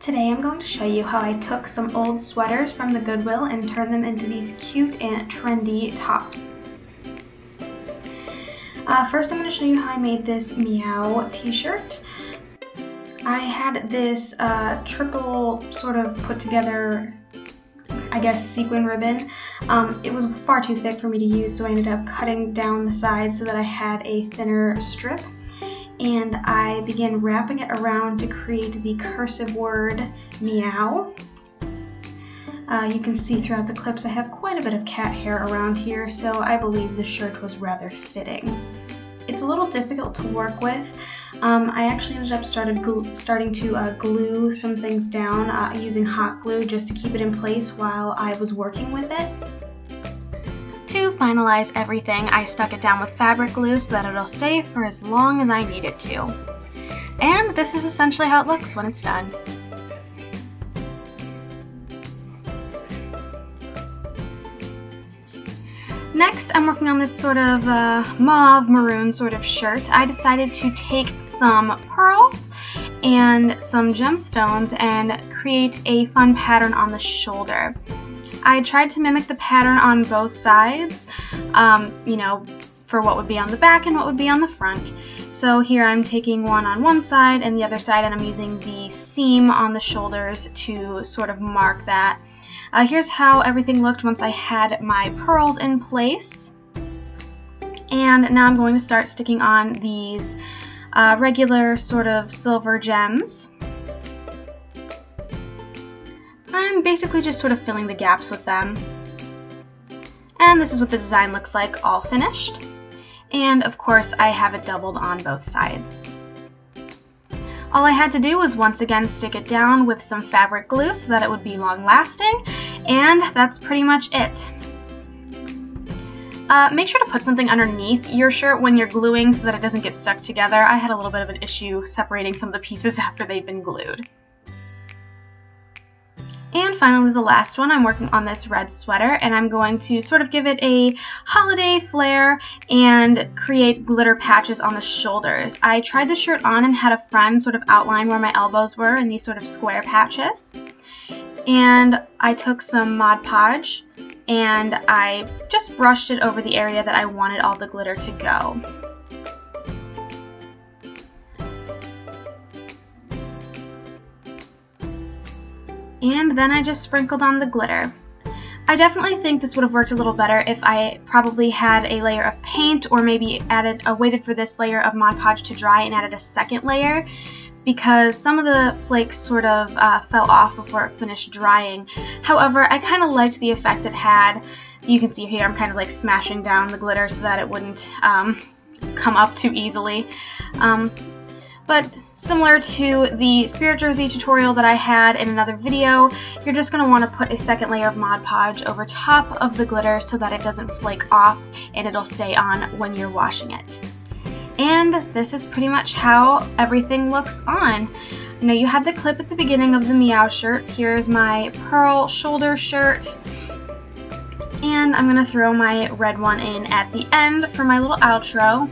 Today I'm going to show you how I took some old sweaters from the Goodwill and turned them into these cute and trendy tops. First I'm going to show you how I made this Meow t-shirt. I had this triple sort of put together, I guess, sequin ribbon. It was far too thick for me to use, so I ended up cutting down the sides so that I had a thinner strip. And I began wrapping it around to create the cursive word meow. You can see throughout the clips I have quite a bit of cat hair around here, so I believe the shirt was rather fitting. It's a little difficult to work with. I actually ended up starting to glue some things down using hot glue just to keep it in place while I was working with it. To finalize everything, I stuck it down with fabric glue so that it'll stay for as long as I need it to. And this is essentially how it looks when it's done. Next, I'm working on this sort of mauve maroon sort of shirt. I decided to take some pearls and some gemstones and create a fun pattern on the shoulder. I tried to mimic the pattern on both sides, you know, for what would be on the back and what would be on the front. So here I'm taking one on one side and the other side, and I'm using the seam on the shoulders to sort of mark that. Here's how everything looked once I had my pearls in place. And now I'm going to start sticking on these regular sort of silver gems. I'm basically just sort of filling the gaps with them. And this is what the design looks like all finished. And of course I have it doubled on both sides. All I had to do was once again stick it down with some fabric glue so that it would be long lasting, and that's pretty much it. Make sure to put something underneath your shirt when you're gluing so that it doesn't get stuck together. I had a little bit of an issue separating some of the pieces after they'd been glued. And finally, the last one, I'm working on this red sweater, and I'm going to sort of give it a holiday flair and create glitter patches on the shoulders. I tried the shirt on and had a friend sort of outline where my elbows were in these sort of square patches. And I took some Mod Podge and I just brushed it over the area that I wanted all the glitter to go. And then I just sprinkled on the glitter. I definitely think this would have worked a little better if I probably had a layer of paint, or maybe waited for this layer of Mod Podge to dry and added a second layer, because some of the flakes sort of fell off before it finished drying. However, I kind of liked the effect it had. You can see here I'm kind of like smashing down the glitter so that it wouldn't come up too easily. But similar to the Spirit Jersey tutorial that I had in another video, you're just going to want to put a second layer of Mod Podge over top of the glitter so that it doesn't flake off and it'll stay on when you're washing it. And this is pretty much how everything looks on. Now you had the clip at the beginning of the Meow shirt. Here's my pearl shoulder shirt. And I'm going to throw my red one in at the end for my little outro.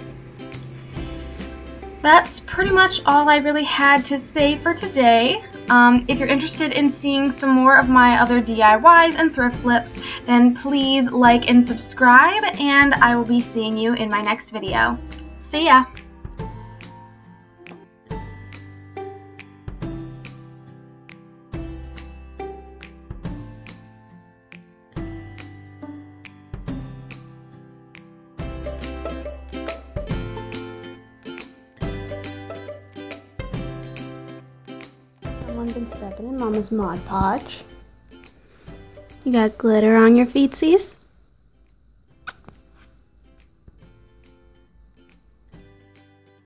That's pretty much all I really had to say for today. If you're interested in seeing some more of my other DIYs and thrift flips, then please like and subscribe, and I will be seeing you in my next video. See ya! Someone's been stepping in Mama's Mod Podge. You got glitter on your feetsies?